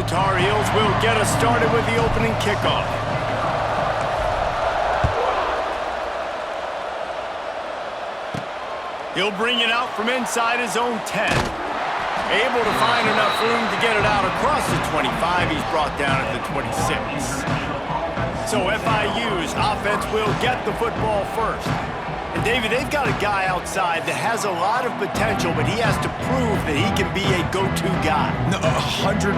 The Tar Heels will get us started with the opening kickoff. He'll bring it out from inside his own 10. Able to find enough room to get it out across the 25. He's brought down at the 26. So FIU's offense will get the football first. And David, they've got a guy outside that has a lot of potential, but he has to prove that he can be a go-to guy. No, 100%.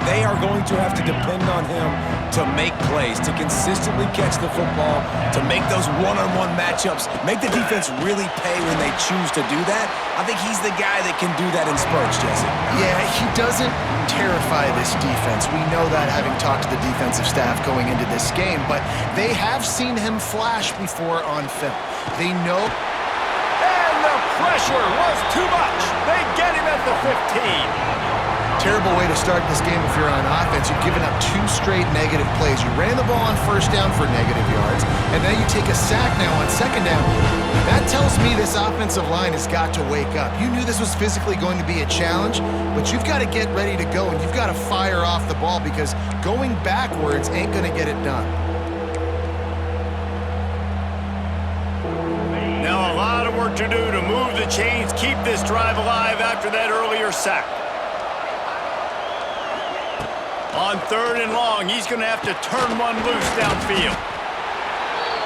They are going to have to depend on him to make plays, to consistently catch the football, to make those one-on-one matchups, make the defense really pay when they choose to do that. I think he's the guy that can do that in spurts, Jesse. Yeah, he doesn't terrify this defense. We know that having talked to the defensive staff going into this game, but they have seen him flash before on film. They know. And the pressure was too much. They get him at the 15. Terrible way to start this game if you're on offense. You've given up 2 straight negative plays. You ran the ball on first down for negative yards, and then you take a sack now on second down. That tells me this offensive line has got to wake up. You knew this was physically going to be a challenge, but you've got to get ready to go, and you've got to fire off the ball because going backwards ain't going to get it done. Now a lot of work to do to move the chains, keep this drive alive after that earlier sack. On 3rd and long, he's going to have to turn one loose downfield.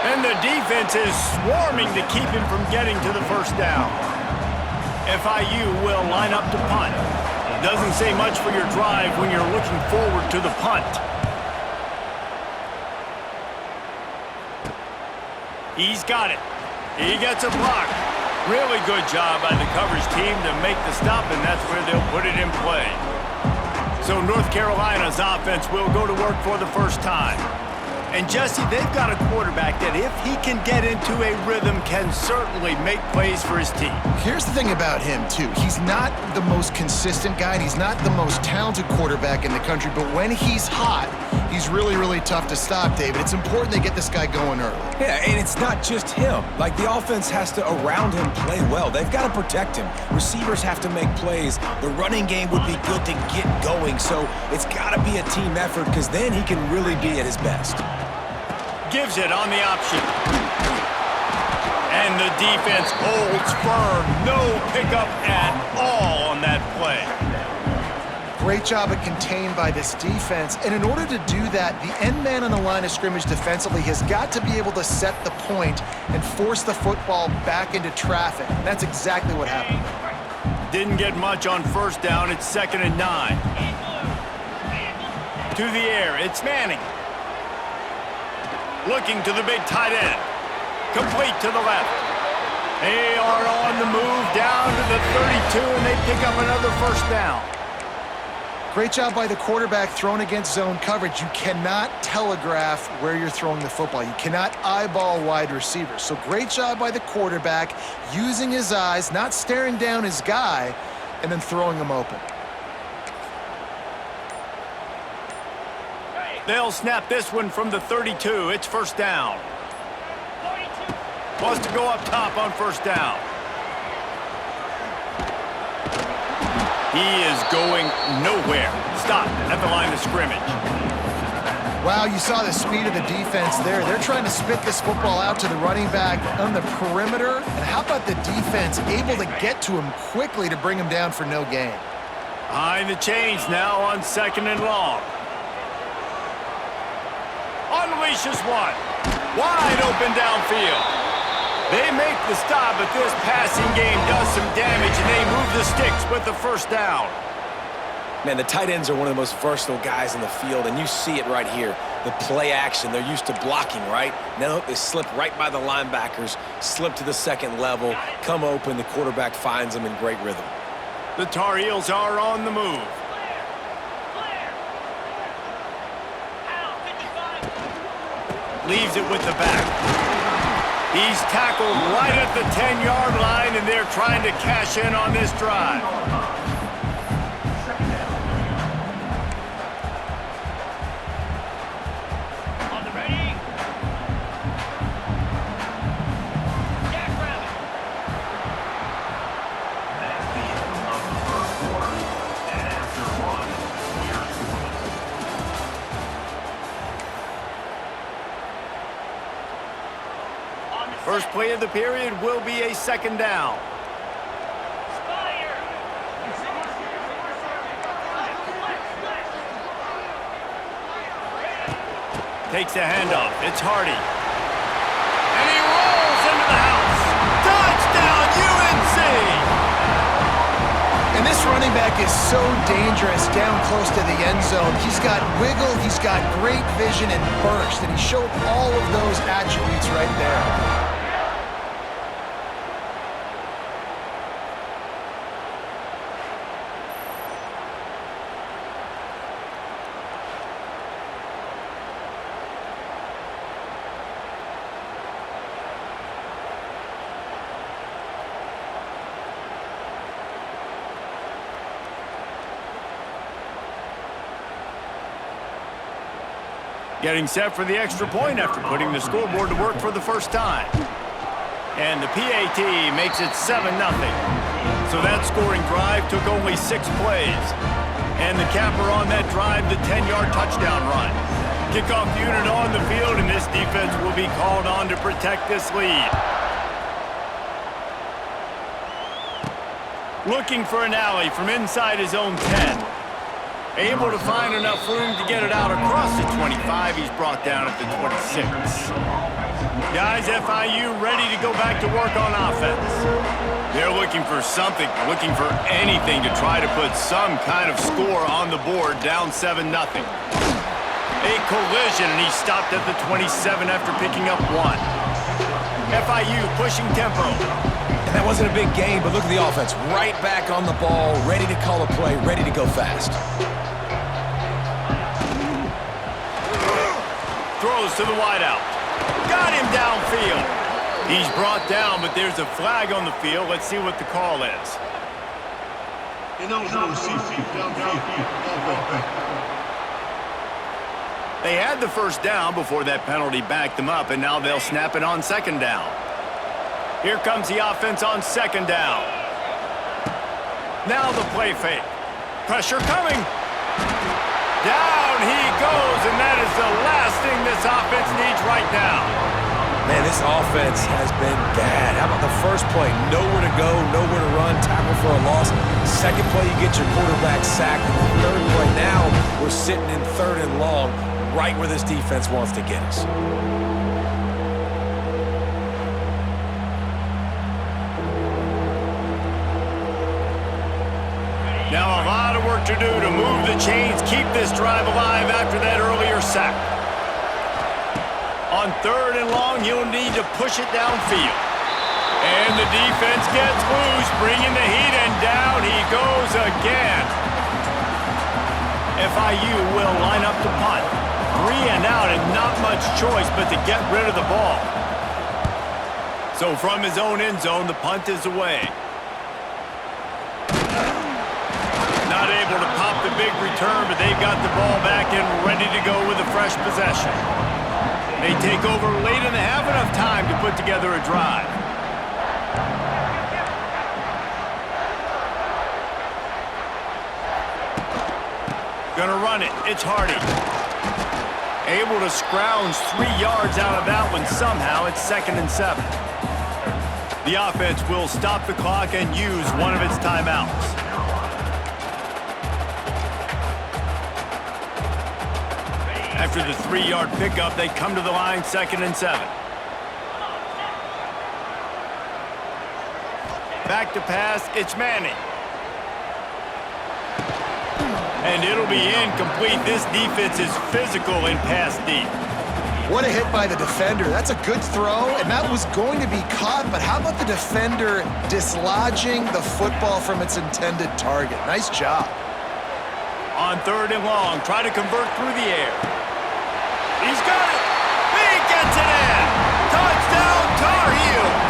And the defense is swarming to keep him from getting to the first down. FIU will line up to punt. Doesn't say much for your drive when you're looking forward to the punt. He's got it. He gets a block. Really good job by the coverage team to make the stop, and that's where they'll put it in play. So North Carolina's offense will go to work for the first time. And Jesse, they've got a quarterback that if he can get into a rhythm can certainly make plays for his team. Here's the thing about him, too. He's not the most consistent guy, and he's not the most talented quarterback in the country, but when he's hot, he's really, really tough to stop, David. It's important they get this guy going early. Yeah, and it's not just him. Like, the offense has to, around him, play well. They've got to protect him. Receivers have to make plays. The running game would be good to get going, so it's got to be a team effort because then he can really be at his best. Gives it on the option. And the defense holds firm. No pickup at all on that play. Great job of contained by this defense. And in order to do that, the end man on the line of scrimmage defensively has got to be able to set the point and force the football back into traffic. And that's exactly what happened. Didn't get much on first down. It's 2nd and 9. To the air. It's Manning. Looking to the big tight end. Complete to the left. They are on the move down to the 32, and they pick up another first down. Great job by the quarterback throwing against zone coverage. You cannot telegraph where you're throwing the football. You cannot eyeball wide receivers. So great job by the quarterback using his eyes, not staring down his guy, and then throwing him open. They'll snap this one from the 32. It's first down. Wants to go up top on first down. He is going nowhere. Stop at the line of scrimmage. Wow, you saw the speed of the defense there. They're trying to spit this football out to the running back on the perimeter. And how about the defense able to get to him quickly to bring him down for no gain? Behind the chains now on 2nd and long. Unleashes one. Wide open downfield. They make the stop, but this passing game does some damage, and they move the sticks with the first down. Man, the tight ends are one of the most versatile guys in the field, and you see it right here. The play action, they're used to blocking, right? Now they slip right by the linebackers, slip to the second level, come open, the quarterback finds them in great rhythm. The Tar Heels are on the move. Leaves it with the back. He's tackled right at the 10-yard line, and they're trying to cash in on this drive. On the ready. First play of the period will be a second down. Takes the handoff. It's Hardy. And he rolls into the house. Touchdown, UNC! And this running back is so dangerous down close to the end zone. He's got wiggle, he's got great vision and burst, and he showed all of those attributes right there. Getting set for the extra point after putting the scoreboard to work for the first time. And the PAT makes it 7-0. So that scoring drive took only 6 plays. And the capper on that drive, the 10-yard touchdown run. Kickoff unit on the field, and this defense will be called on to protect this lead. Looking for an alley from inside his own 10. Able to find enough room to get it out across the 25. He's brought down at the 26. Guys, FIU ready to go back to work on offense. They're looking for something, looking for anything to try to put some kind of score on the board, down 7-0. A collision, and he stopped at the 27 after picking up 1. FIU pushing tempo. That wasn't a big game, but look at the offense. Right back on the ball, ready to call a play, ready to go fast. Throws to the wideout. Got him downfield. He's brought down, but there's a flag on the field. Let's see what the call is. They had the first down before that penalty backed them up, and now they'll snap it on second down. Here comes the offense on second down. Now the play fake. Pressure coming. Down he goes, and that is the last thing this offense needs right now. Man, this offense has been bad. How about the first play? Nowhere to go, nowhere to run, tackle for a loss. Second play, you get your quarterback sacked. And the third play, now we're sitting in 3rd and long, right where this defense wants to get us. Now a lot of work to do to move the chains, keep this drive alive after that earlier sack. On 3rd and long, you'll need to push it downfield. And the defense gets loose, bringing the heat, and down he goes again. FIU will line up to punt. 3 and out, and not much choice but to get rid of the ball. So from his own end zone, the punt is away. Not able to pop the big return, but they've got the ball back and ready to go with a fresh possession. They take over late in the half, enough time to put together a drive. Gonna run it. It's Hardy. Able to scrounge 3 yards out of that one somehow. It's 2nd and 7. The offense will stop the clock and use one of its timeouts. After the 3-yard pickup, they come to the line, 2nd and 7. Back to pass, it's Manning. And it'll be incomplete. This defense is physical and pass deep. What a hit by the defender. That's a good throw, and that was going to be caught, but how about the defender dislodging the football from its intended target? Nice job. On 3rd and long, try to convert through the air. He's got it. He gets it in. Touchdown, Tar Heels.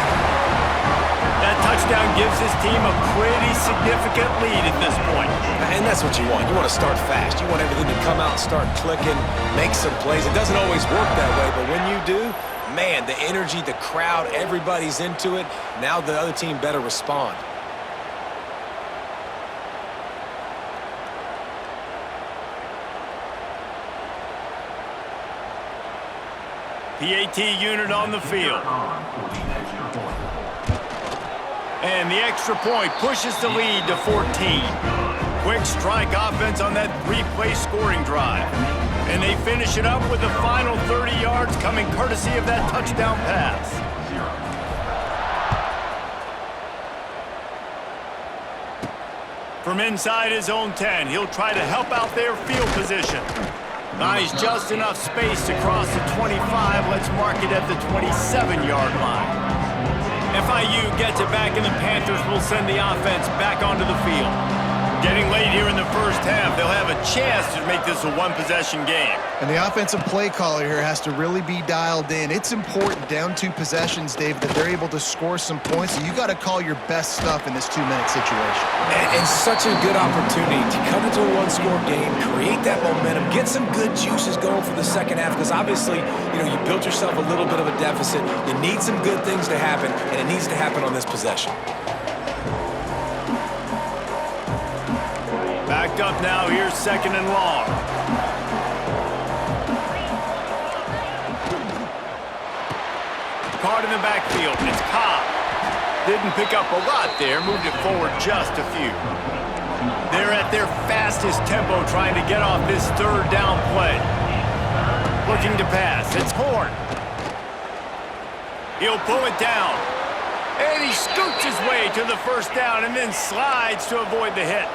That touchdown gives his team a pretty significant lead at this point. And that's what you want. You want to start fast. You want everything to come out and start clicking, make some plays. It doesn't always work that way, but when you do, man, the energy, the crowd, everybody's into it. Now the other team better respond. PAT unit on the field. And the extra point pushes the lead to 14. Quick strike offense on that three-play scoring drive. And they finish it up with the final 30 yards coming courtesy of that touchdown pass. From inside his own 10, he'll try to help out their field position. Nice, just enough space to cross the 25. Let's mark it at the 27-yard line. FIU gets it back, and the Panthers will send the offense back onto the field. Getting late here in the first half, they'll have a chance to make this a one-possession game. And the offensive play caller here has to really be dialed in. It's important down 2 possessions, Dave, that they're able to score some points. So you got to call your best stuff in this 2-minute situation. And such a good opportunity to come into a one-score game, create that momentum, get some good juices going for the second half, because obviously, you built yourself a little bit of a deficit. You need some good things to happen, and it needs to happen on this possession. Backed up now, here's 2nd and long. Caught in the backfield, it's Cobb. Didn't pick up a lot there, moved it forward just a few. They're at their fastest tempo trying to get off this 3rd down play. Looking to pass, it's Horn. He'll pull it down. And he scoots his way to the 1st down and then slides to avoid the hit.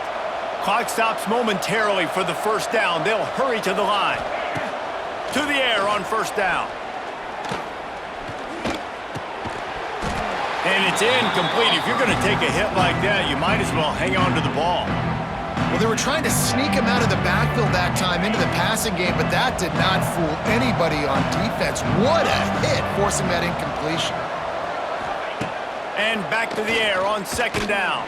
Clock stops momentarily for the 1st down. They'll hurry to the line. To the air on 1st down. And it's incomplete. If you're going to take a hit like that, you might as well hang on to the ball. Well, they were trying to sneak him out of the backfield that time into the passing game, but that did not fool anybody on defense. What a hit, forcing that incompletion. And back to the air on 2nd down.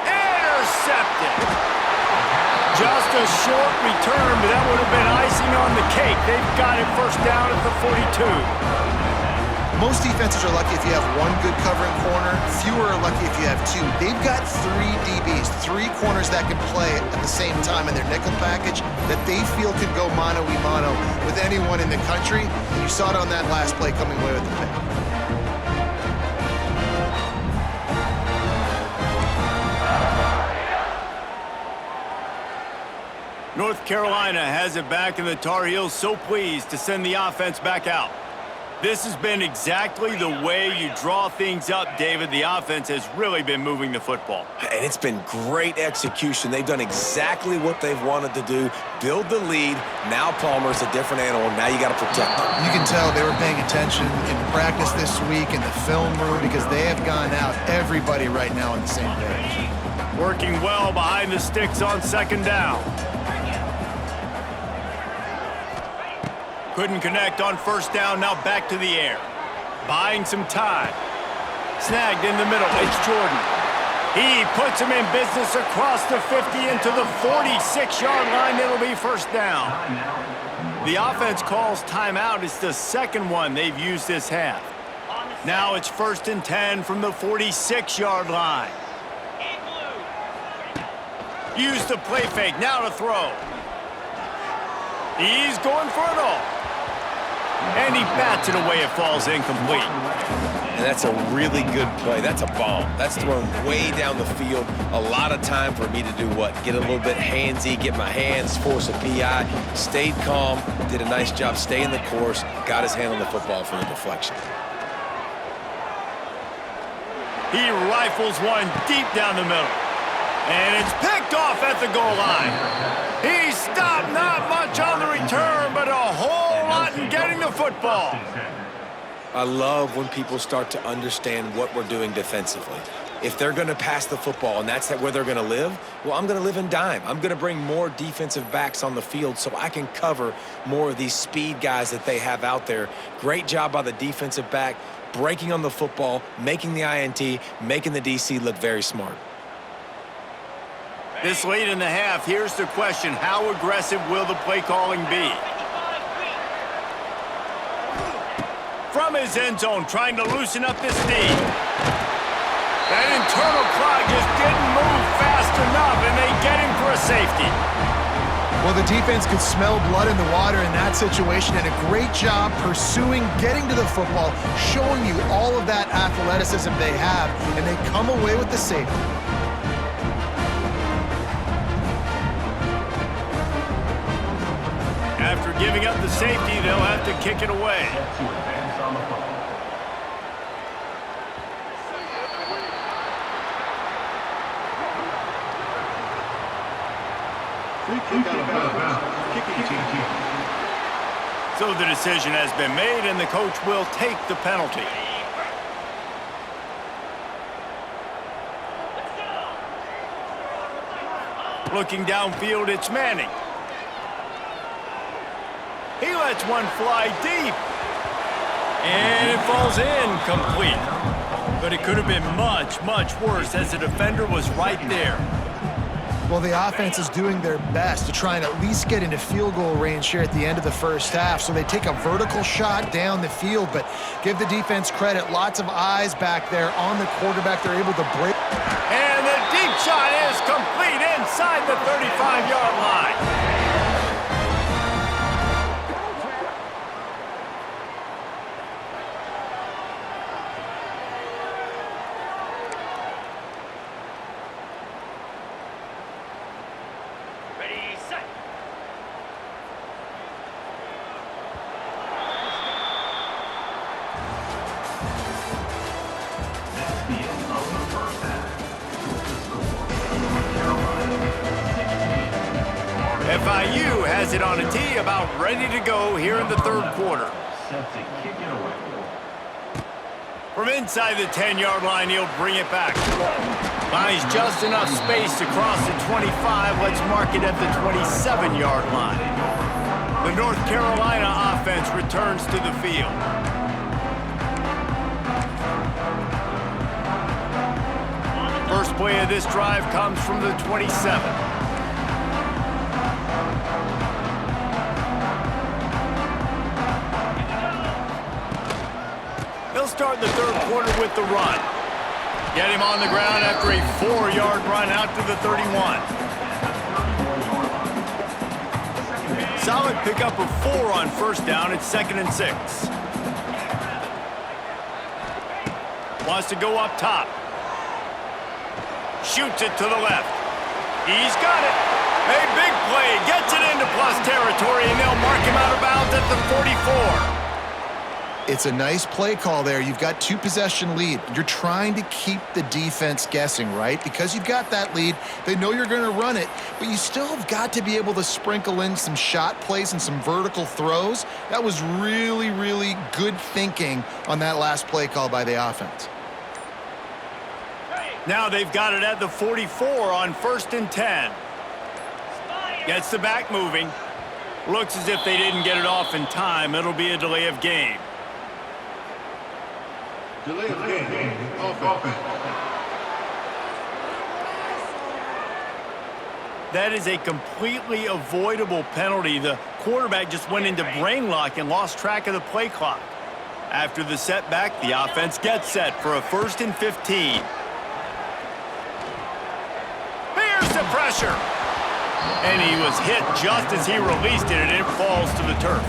Intercepted. Just a short return, but that would have been icing on the cake. They've got it 1st down at the 42. Most defenses are lucky if you have 1 good covering corner. Fewer are lucky if you have 2. They've got 3 DBs, 3 corners that can play at the same time in their nickel package that they feel can go mano-a-mano with anyone in the country. And you saw it on that last play coming away with the pick. North Carolina has it back, and the Tar Heels so pleased to send the offense back out. This has been exactly the way you draw things up, David. The offense has really been moving the football. And it's been great execution. They've done exactly what they've wanted to do. Build the lead. Now Palmer's a different animal. Now you got to protect them. You can tell they were paying attention in practice this week in the film room because they have gone out, everybody right now on the same page. Working well behind the sticks on 2nd down. Couldn't connect on 1st down, now back to the air. Buying some time. Snagged in the middle, it's Jordan. He puts him in business across the 50 into the 46-yard line. It'll be 1st down. The offense calls timeout. It's the 2nd one they've used this half. Now it's 1st and 10 from the 46-yard line. Use the play fake, now to throw. He's going for it all. And he bats it away. It falls incomplete. And that's a really good play. That's a bomb. That's thrown way down the field. A lot of time for me to do what? Get a little bit handsy, get my hands, force a PI. Stayed calm, did a nice job staying the course, got his hand on the football for the deflection. He rifles one deep down the middle. And it's picked off at the goal line. He stopped, not much on the return, but a whole lot in getting the football. I love when people start to understand what we're doing defensively. If they're going to pass the football and that's where they're going to live, well, I'm going to live in dime. I'm going to bring more defensive backs on the field so I can cover more of these speed guys that they have out there. Great job by the defensive back, breaking on the football, making the INT, making the DC look very smart. This late in the half, here's the question. How aggressive will the play calling be? From his end zone, trying to loosen up this knee. That internal clock just didn't move fast enough, and they get him for a safety. Well, the defense could smell blood in the water in that situation, and a great job pursuing, getting to the football, showing you all of that athleticism they have, and they come away with the safety. After giving up the safety, they'll have to kick it away. So the decision has been made, and the coach will take the penalty. Looking downfield, it's Manning. He lets one fly deep. And it falls incomplete. But it could have been much, much worse as the defender was right there. Well, the offense is doing their best to try and at least get into field goal range here at the end of the first half. So they take a vertical shot down the field, but give the defense credit. Lots of eyes back there on the quarterback. They're able to break. And the deep shot is complete inside the 35-yard line. FIU has it on a tee, about ready to go here in the third quarter. From inside the 10-yard line, he'll bring it back. Finds just enough space to cross the 25. Let's mark it at the 27-yard line. The North Carolina offense returns to the field. First play of this drive comes from the 27. Start the third quarter with the run. Get him on the ground after a 4-yard run out to the 31. Solid pickup of 4 on first down. It's 2nd and 6. Wants to go up top. Shoots it to the left. He's got it. A big play. Gets it into plus territory, and they'll mark him out of bounds at the 44. It's a nice play call there. You've got 2-possession lead. You're trying to keep the defense guessing, right? Because you've got that lead, they know you're going to run it, but you still have got to be able to sprinkle in some shot plays and some vertical throws. That was really, really good thinking on that last play call by the offense. Now they've got it at the 44 on 1st and 10. Gets the back moving. Looks as if they didn't get it off in time. It'll be a delay of game. Delay of game. Offense. That is a completely avoidable penalty. The quarterback just went into brain lock and lost track of the play clock. After the setback, the offense gets set for a 1st and 15. Here's the pressure. And he was hit just as he released it, and it falls to the turf.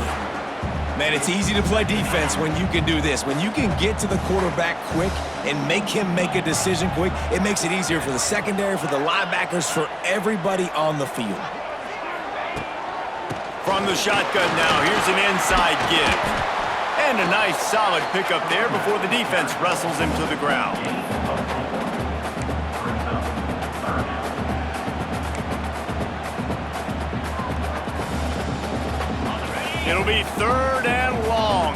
Man, it's easy to play defense when you can do this. When you can get to the quarterback quick and make him make a decision quick, it makes it easier for the secondary, for the linebackers, for everybody on the field. From the shotgun now, here's an inside give. And a nice solid pickup there before the defense wrestles him to the ground. It'll be 3rd and long.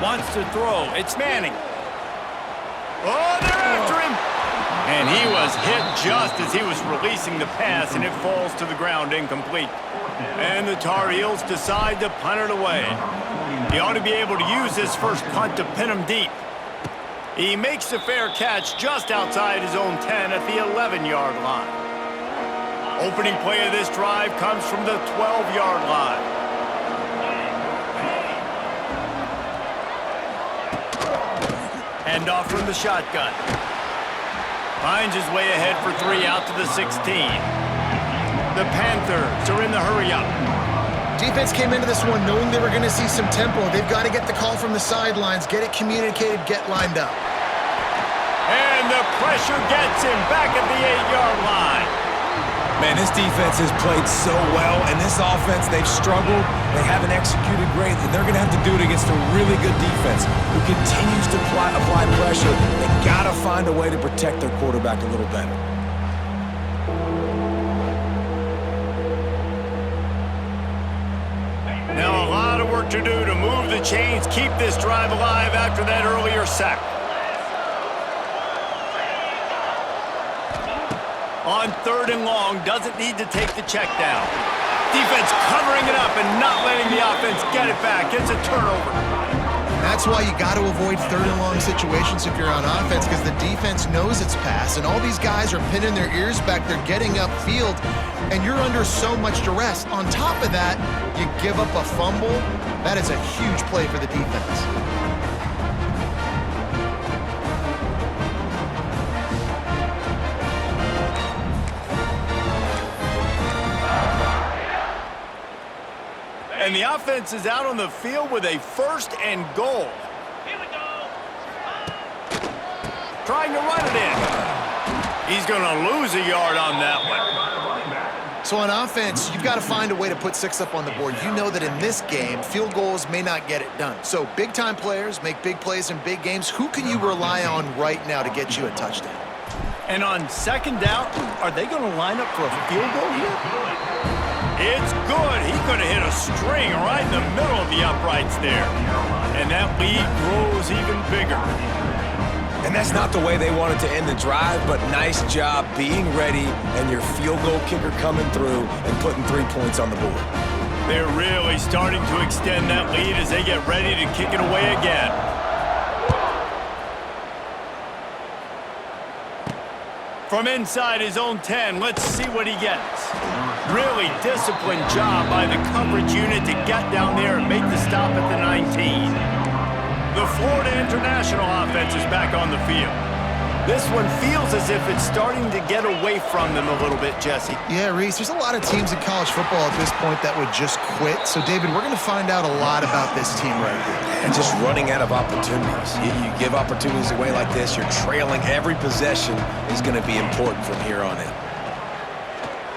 Wants to throw. It's Manning. Oh, they're after him. And he was hit just as he was releasing the pass, and it falls to the ground incomplete. And the Tar Heels decide to punt it away. He ought to be able to use this first punt to pin him deep. He makes the fair catch just outside his own 10 at the 11-yard line. Opening play of this drive comes from the 12-yard line. Handoff from the shotgun. Finds his way ahead for 3 out to the 16. The Panthers are in the hurry-up. Defense came into this one knowing they were going to see some tempo. They've got to get the call from the sidelines, get it communicated, get lined up. And the pressure gets him back at the 8-yard line. Man, this defense has played so well, and this offense, they've struggled. They haven't executed great, and they're going to have to do it against a really good defense who continues to apply pressure. They got to find a way to protect their quarterback a little better. Now a lot of work to do to move the chains, keep this drive alive after that earlier sack. On 3rd and long, doesn't need to take the check down. Defense covering it up and not letting the offense get it back. It's a turnover. That's why you got to avoid 3rd and long situations if you're on offense, because the defense knows it's pass, and all these guys are pinning their ears back. They're getting upfield, and you're under so much duress. On top of that, you give up a fumble. That is a huge play for the defense. And the offense is out on the field with a 1st and goal. Here we go. Trying to run it in. He's going to lose a yard on that one. So on offense, you've got to find a way to put 6 up on the board. You know that in this game, field goals may not get it done. So big-time players make big plays in big games. Who can you rely on right now to get you a touchdown? And on 2nd down, are they going to line up for a field goal here? It's good. He could have hit a string right in the middle of the uprights there. And that lead grows even bigger. And that's not the way they wanted to end the drive, but nice job being ready and your field goal kicker coming through and putting 3 points on the board. They're really starting to extend that lead as they get ready to kick it away again. From inside his own 10, let's see what he gets. Really disciplined job by the coverage unit to get down there and make the stop at the 19. The Florida International offense is back on the field. This one feels as if it's starting to get away from them a little bit, Jesse. Yeah, Reese, there's a lot of teams in college football at this point that would just quit. So, David, we're going to find out a lot about this team right here. And just running out of opportunities. You give opportunities away like this, you're trailing. Every possession is going to be important from here on in.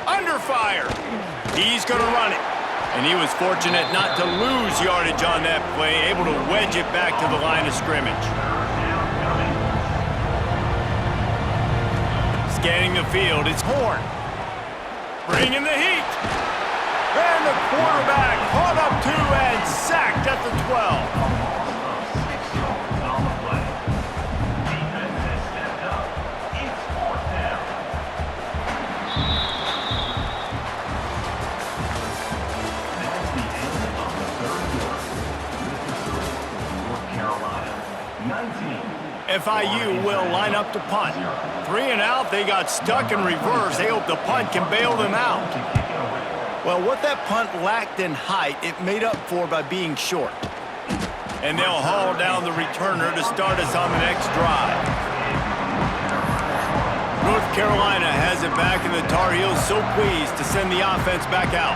Under fire. He's going to run it. And he was fortunate not to lose yardage on that play, able to wedge it back to the line of scrimmage. Scanning the field, it's Horn. Bringing the heat. And the quarterback caught up to and sacked at the 12. FIU will line up to punt. 3 and out, they got stuck in reverse. They hope the punt can bail them out. Well, what that punt lacked in height, it made up for by being short. And they'll haul down the returner to start us on the next drive. North Carolina has it back, and the Tar Heels so pleased to send the offense back out.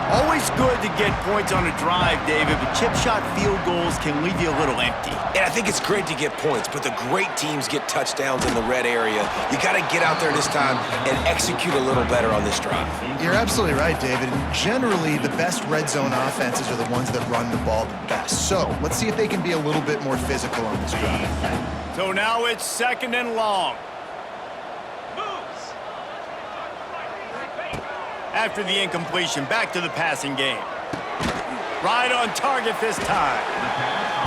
Always good to get points on a drive, David, but chip shot field goals can leave you a little empty. And I think it's great to get points, but the great teams get touchdowns in the red area. You got to get out there this time and execute a little better on this drive. You're absolutely right, David. And generally, the best red zone offenses are the ones that run the ball the best. So let's see if they can be a little bit more physical on this drive. So now it's 2nd and long. After the incompletion, back to the passing game. Right on target this time.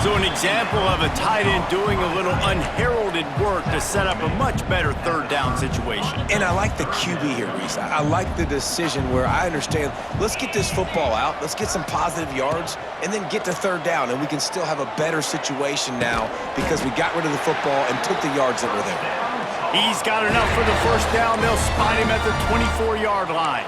So an example of a tight end doing a little unheralded work to set up a much better 3rd down situation. And I like the QB here, Reese. I like the decision where I understand, let's get this football out, let's get some positive yards, and then get to 3rd down, and we can still have a better situation now because we got rid of the football and took the yards that were there. He's got enough for the 1st down. They'll spot him at the 24-yard line.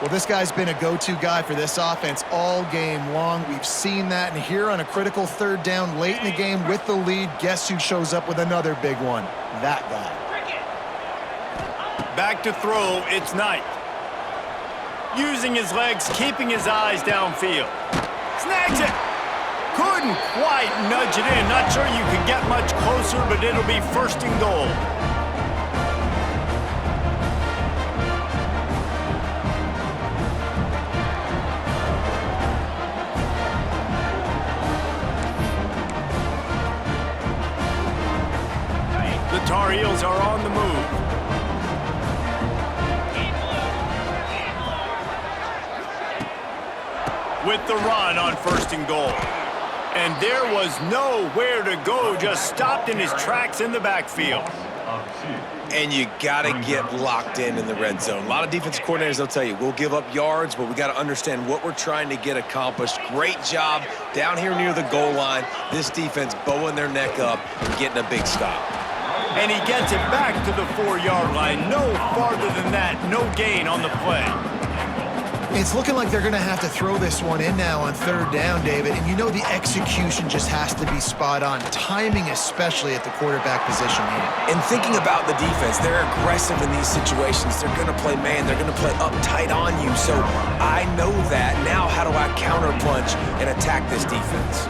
Well, this guy's been a go-to guy for this offense all game long. We've seen that, and here on a critical 3rd down late in the game with the lead, guess who shows up with another big one? That guy. Back to throw, it's Knight. Using his legs, keeping his eyes downfield. Snags it! Couldn't quite nudge it in. Not sure you could get much closer, but it'll be first and goal. The Tar Heels are on the move. With the run on first and goal. And there was nowhere to go, just stopped in his tracks in the backfield. And you got to get locked in the red zone. A lot of defensive coordinators, they'll tell you, we'll give up yards, but we got to understand what we're trying to get accomplished. Great job down here near the goal line. This defense bowing their neck up and getting a big stop. And he gets it back to the 4-yard line. No farther than that, no gain on the play. It's looking like they're going to have to throw this one in now on third down, David. And you know the execution just has to be spot on. Timing especially at the quarterback position here. And thinking about the defense, they're aggressive in these situations. They're going to play man. They're going to play uptight on you. So I know that. Now how do I counterpunch and attack this defense?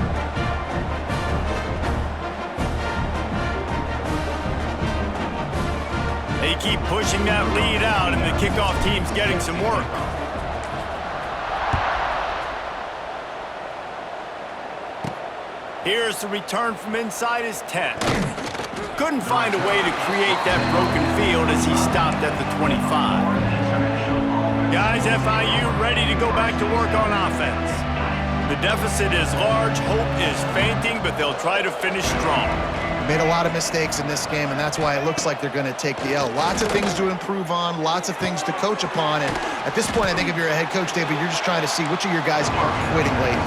They keep pushing that lead out, and the kickoff team's getting some work. Here's the return from inside his 10. Couldn't find a way to create that broken field as he stopped at the 25. Guys, FIU ready to go back to work on offense. The deficit is large, hope is fainting, but they'll try to finish strong. Made a lot of mistakes in this game, and that's why it looks like they're going to take the L. Lots of things to improve on, lots of things to coach upon, and at this point, I think if you're a head coach, David, you're just trying to see which of your guys aren't quitting late.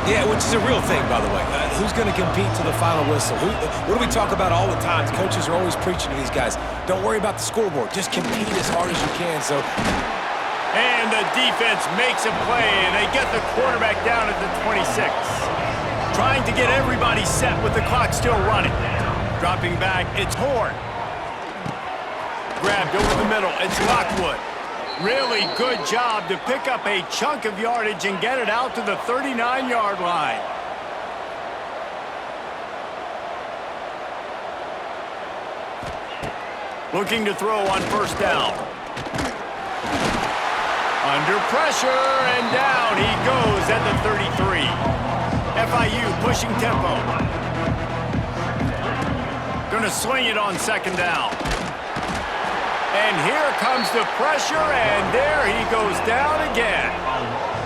Yeah, which is a real thing, by the way. Who's going to compete to the final whistle? What do we talk about all the time? Coaches are always preaching to these guys. Don't worry about the scoreboard. Just compete as hard as you can. And the defense makes a play, and they get the quarterback down at the 26. Trying to get everybody set with the clock still running. Dropping back, it's Horn. Grabbed over the middle, it's Lockwood. Really good job to pick up a chunk of yardage and get it out to the 39-yard line. Looking to throw on first down. Under pressure, and down he goes at the 33. FIU pushing tempo. Gonna sling it on second down. And here comes the pressure, and there he goes down again.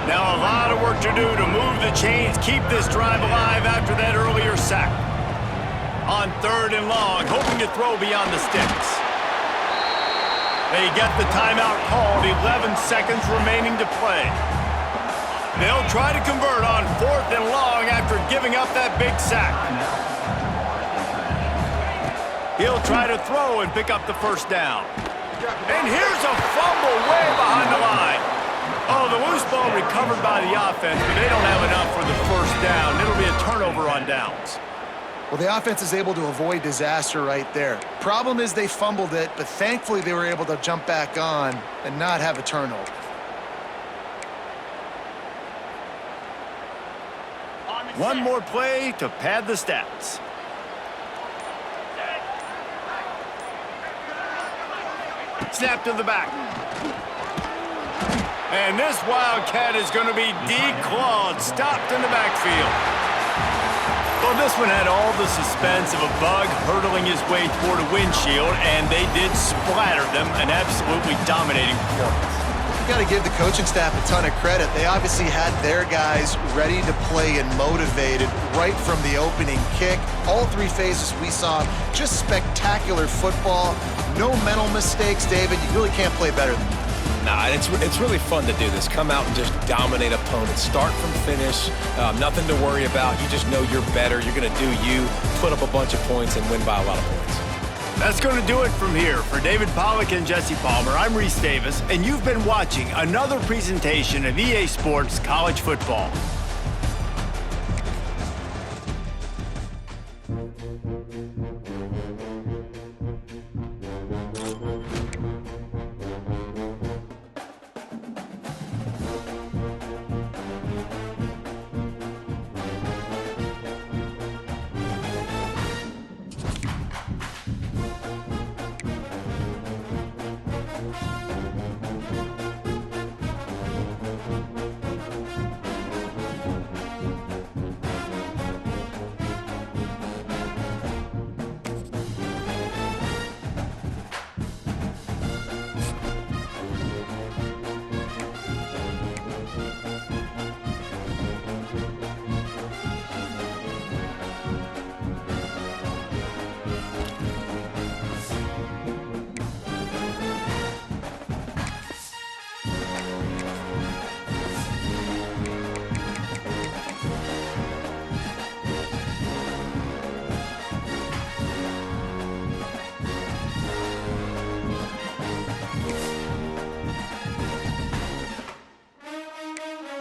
Now a lot of work to do to move the chains, keep this drive alive after that earlier sack. On third and long, hoping to throw beyond the sticks. They get the timeout called, 11 seconds remaining to play. They'll try to convert on fourth and long after giving up that big sack. He'll try to throw and pick up the first down. And here's a fumble way behind the line. Oh, the loose ball recovered by the offense, but they don't have enough for the first down. It'll be a turnover on downs. Well, the offense is able to avoid disaster right there. Problem is they fumbled it, but thankfully they were able to jump back on and not have a turnover. One more play to pad the stats. Snap to the back. And this Wildcat is going to be declawed, stopped in the backfield. Well, this one had all the suspense of a bug hurtling his way toward a windshield, and they did splatter them, an absolutely dominating performance. You got to give the coaching staff a ton of credit. They obviously had their guys ready to play and motivated right from the opening kick. All three phases we saw, just spectacular football. No mental mistakes, David. You really can't play better than that. Nah, it's really fun to do this. Come out and just dominate opponents. Start from finish. Nothing to worry about. You just know you're better. You're going to do you, put up a bunch of points, and win by a lot of points. That's going to do it from here. For David Pollack and Jesse Palmer, I'm Reese Davis, and you've been watching another presentation of EA Sports College Football.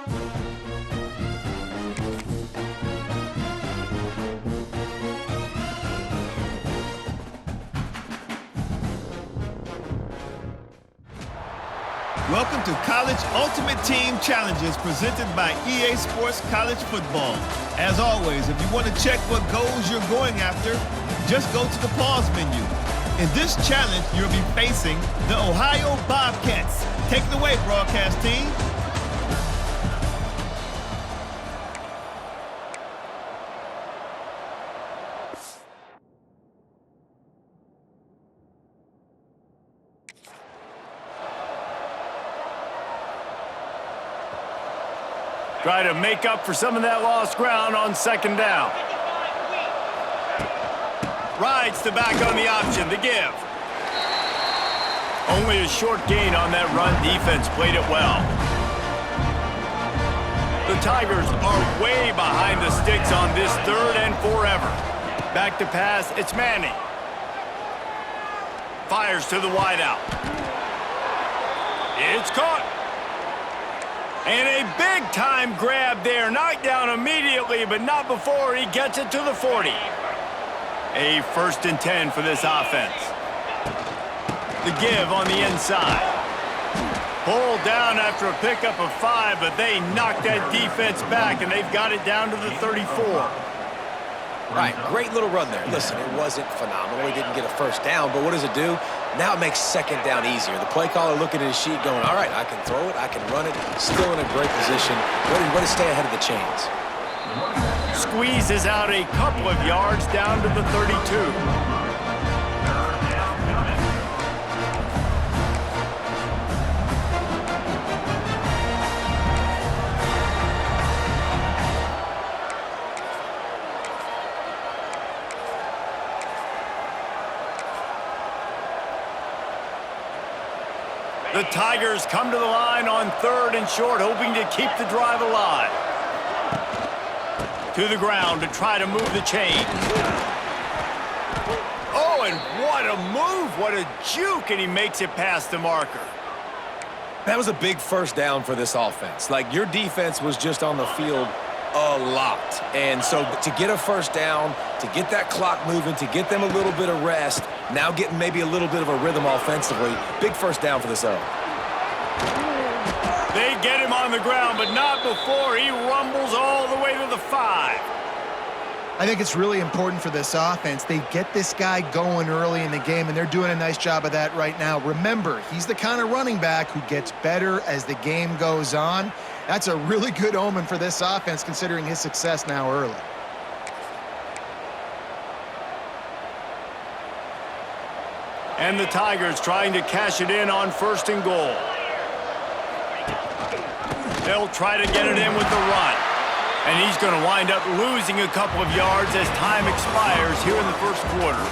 Welcome to College Ultimate Team Challenges presented by EA Sports College Football. As always, if you want to check what goals you're going after, just go to the pause menu. In this challenge, you'll be facing the Ohio Bobcats. Take it away, broadcast team. Try to make up for some of that lost ground on second down. Rides the back on the option, the give. Only a short gain on that run. Defense played it well. The Tigers are way behind the sticks on this third and forever. Back to pass, it's Manning. Fires to the wideout. It's caught. And a big-time grab there. Knocked down immediately, but not before he gets it to the 40. A 1st and 10 for this offense. The give on the inside. Pulled down after a pickup of 5, but they knocked that defense back, and they've got it down to the 34. Right, great little run there. Listen, it wasn't phenomenal. He didn't get a first down, but what does it do? Now it makes second down easier. The play caller looking at his sheet going, all right, I can throw it, I can run it, still in a great position. Way to stay ahead of the chains. Squeezes out a couple of yards down to the 32. The Tigers come to the line on 3rd and short, hoping to keep the drive alive. To the ground to try to move the chains. Oh, and what a move, what a juke, and he makes it past the marker. That was a big first down for this offense. Like, your defense was just on the field a lot. And so to get a first down, to get that clock moving, to get them a little bit of rest, now getting maybe a little bit of a rhythm offensively, big first down for this O. They get him on the ground, but not before he rumbles all the way to the 5. I think it's really important for this offense. They get this guy going early in the game, and they're doing a nice job of that right now. Remember, he's the kind of running back who gets better as the game goes on. That's a really good omen for this offense, considering his success now early. And the Tigers trying to cash it in on 1st and goal. They'll try to get it in with the run. And he's going to wind up losing a couple of yards as time expires here in the 1st quarter.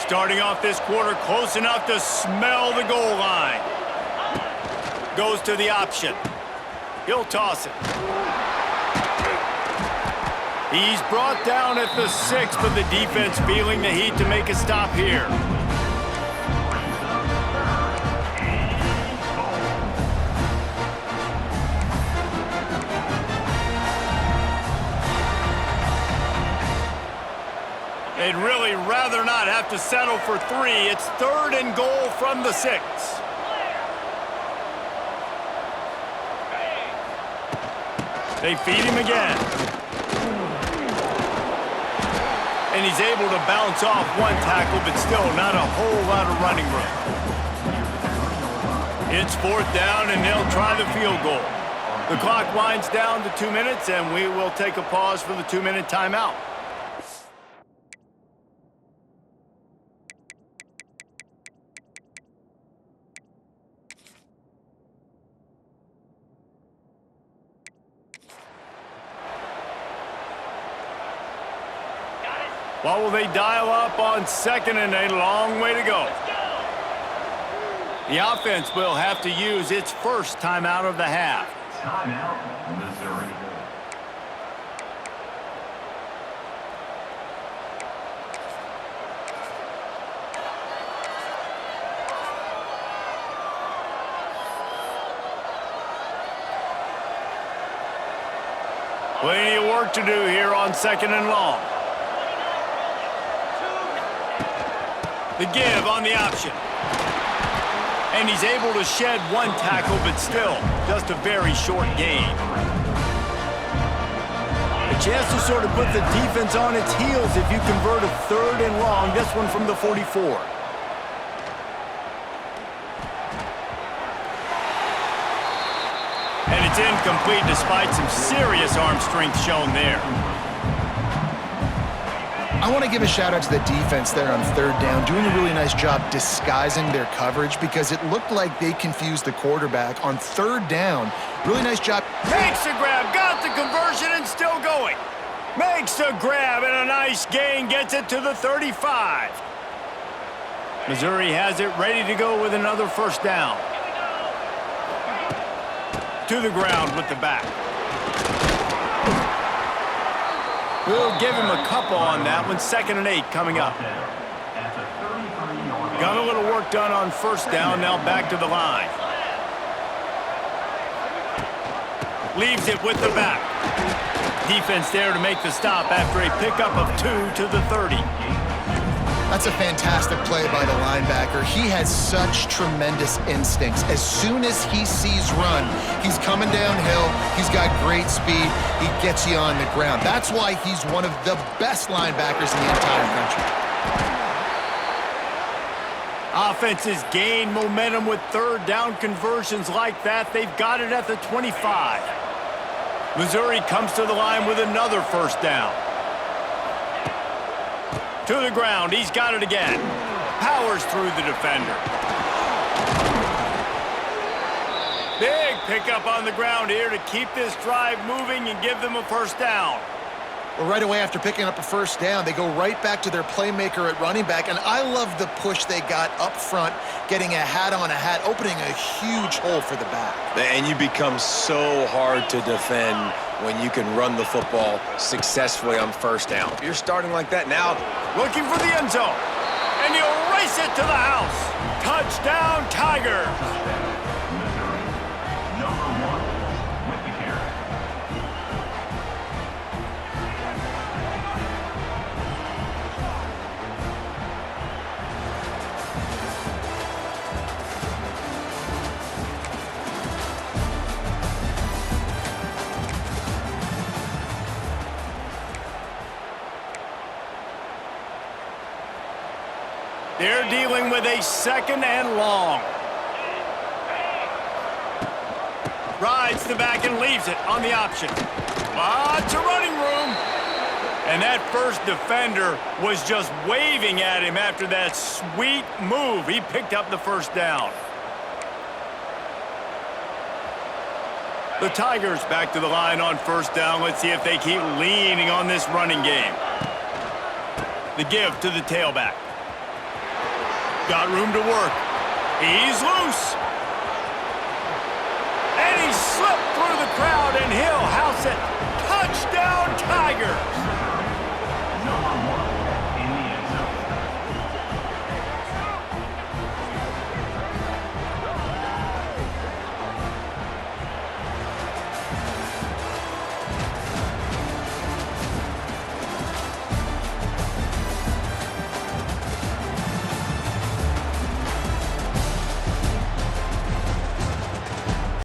Starting off this quarter close enough to smell the goal line. Goes to the option. He'll toss it. He's brought down at the 6, but the defense feeling the heat to make a stop here. They'd really rather not have to settle for 3. It's 3rd and goal from the 6. They feed him again. And he's able to bounce off one tackle, but still not a whole lot of running room. It's 4th down, and they'll try the field goal. The clock winds down to 2 minutes, and we will take a pause for the 2-minute timeout. What will they dial up on 2nd and a long way to go? The offense will have to use its first timeout of the half. Timeout, Missouri. Plenty of work to do here on 2nd and long. The give on the option. And he's able to shed one tackle, but still, just a very short gain. A chance to sort of put the defense on its heels if you convert a 3rd and long, this one from the 44. And it's incomplete despite some serious arm strength shown there. I want to give a shout out to the defense there on 3rd down, doing a really nice job disguising their coverage because it looked like they confused the quarterback on 3rd down. Really nice job. Makes the grab, got the conversion, and still going. Makes the grab, and a nice gain, gets it to the 35. Missouri has it ready to go with another 1st down. To the ground with the back. We'll give him a couple on that one. 2nd and 8 coming up. Got a little work done on 1st down, now back to the line. Leaves it with the back. Defense there to make the stop after a pickup of 2 to the 30. That's a fantastic play by the linebacker. He has such tremendous instincts. As soon as he sees run, he's coming downhill. He's got great speed. He gets you on the ground. That's why he's one of the best linebackers in the entire country. Offenses gain momentum with 3rd down conversions like that. They've got it at the 25. Missouri comes to the line with another 1st down. To the ground, he's got it again. Powers through the defender. Big pickup on the ground here to keep this drive moving and give them a 1st down. Well, right away after picking up a 1st down, they go right back to their playmaker at running back, and I love the push they got up front, getting a hat on a hat, opening a huge hole for the back. And you become so hard to defend when you can run the football successfully on 1st down. You're starting like that now. Looking for the end zone. And he'll race it to the house. Touchdown, Tigers. They're dealing with a 2nd and long. Rides the back and leaves it on the option. Lots of running room. And that 1st defender was just waving at him after that sweet move. He picked up the 1st down. The Tigers back to the line on 1st down. Let's see if they keep leaning on this running game. The give to the tailback. Got room to work. He's loose. And he slipped through the crowd, and he'll house it.